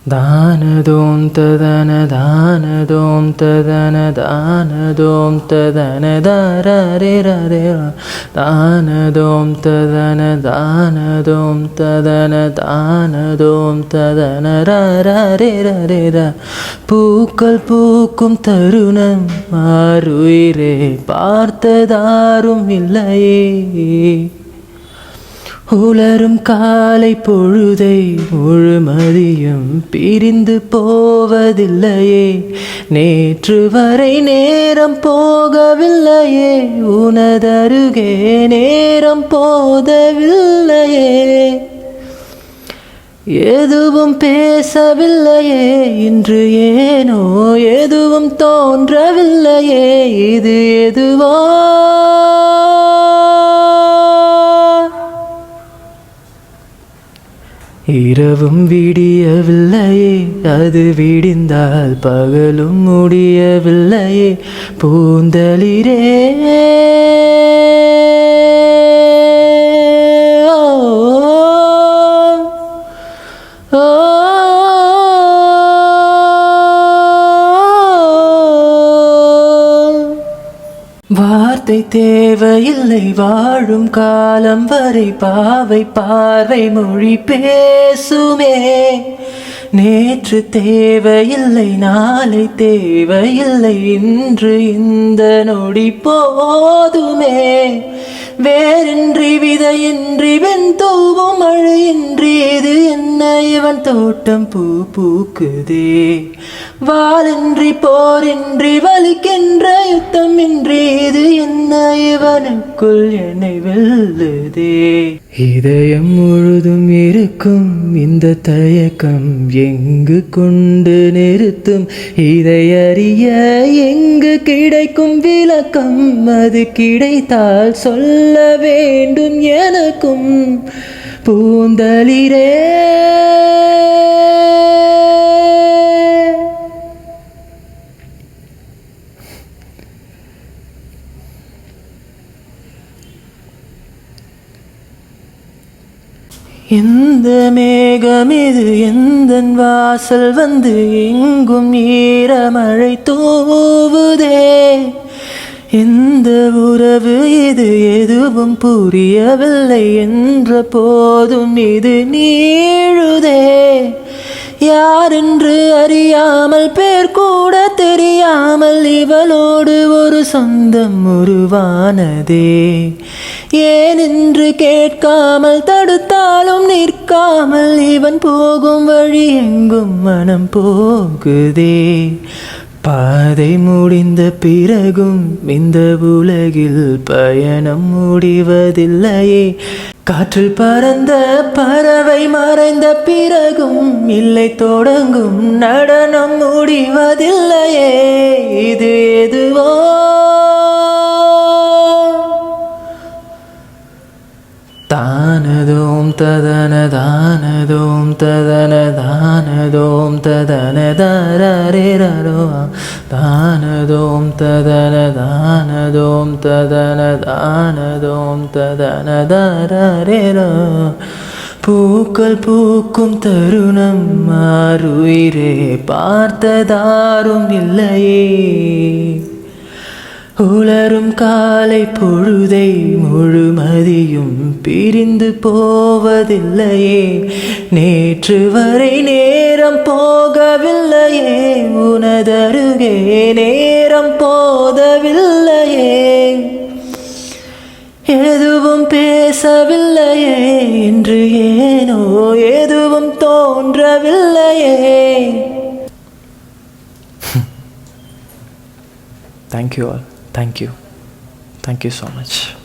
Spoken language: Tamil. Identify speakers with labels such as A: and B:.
A: தானதோம் ததன தானதோம் ததன தானதோம் ததன தாரரே தானதோம் ததன தானதோம் ததன தானதோம் ததன ரரரே பூக்கள் பூக்கும் தருணம் ஆருயிரே பார்த்ததாரும் இல்லையே உலரும் காலை பொழுதை முழுமதியும் பிரிந்து போவதில்லையே நேற்று வரை நேரம் போகவில்லையே உனதருகே நேரம் போதவில்லையே எதுவும் பேசவில்லையே இன்று ஏனோ எதுவும் தோன்றவில்லையே இது எதுவோ இரவும் விடியவில்லையே அது விடிந்தால் பகலும் முடியவில்லையே பூந்தளிரே வார்த்தை தேவையில்லை வாழும் காலம் வரை பாவை பார்வை மொழி பேசுமே நேற்று தேவையில்லை நாளை தேவையில்லை இன்று இந்த நொடி போதுமே வேறின்றி விதையின்றி வெண்தூவும் மழையின்றி இது என்ன இவன் தோட்டம் பூ பூக்குதே வாளின்றி போரின்றி வலிக்கின்ற யுத்தமின்றி இது என்ன இவனுக்குள் என்னை வெல்லுதே இதயம் முழுதும் இருக்கும் இந்த தயக்கம் எங்கு கொண்டு நிறுத்தும் இதை அறிய எங்கு கிடைக்கும் விளக்கம் அது கிடைத்தால் சொல்ல வேண்டும் எனக்கும் பூந்தளிரே எந்த மேகம் இது எந்தன் வாசல் வந்து எங்கும் ஈரமழை தூவுதே எந்த உறவு இது எதுவும் புரியவில்லை என்ற போதும் இது நீழுதே யாரென்று அறியாமல் பேர் கூட தெரியாமல் இவளோடு ஒரு சொந்தம் உருவானதே ஏனென்று கேட்காமல் தடுத்தாலும் நிற்காமல் இவன் போகும் வழி எங்கும் மனம் போகுதே பாதை முடிந்த பிறகும் இந்த உலகில் பயணம் முடிவதில்லையே காற்றில் பறந்த பறவை மறைந்த பிறகும் இல்லை தொடங்கும் நடனம் முடிவதில்லையே இது எதுவோ தானதோம் ததன தானதோம் ததன தானதோம் ததன தாரரே தானதோம் ததன தானதோம் ததன தானதோம் ததன தாரரே பூக்கள் பூக்கும் தருணம் ஆருயிரே பார்த்ததாரும் இல்லையே உலரும் காலை பொழுதை முழுமதியும் பிரிந்து போவதில்லையே நேற்று வரை நேரம் போகவில்லையே உனதருகே நேரம் போதவில்லையே எதுவும் பேசவில்லையே இன்று ஏனோ எதுவும் தோன்றவில்லையே.
B: Thank you all. Thank you. Thank you so much.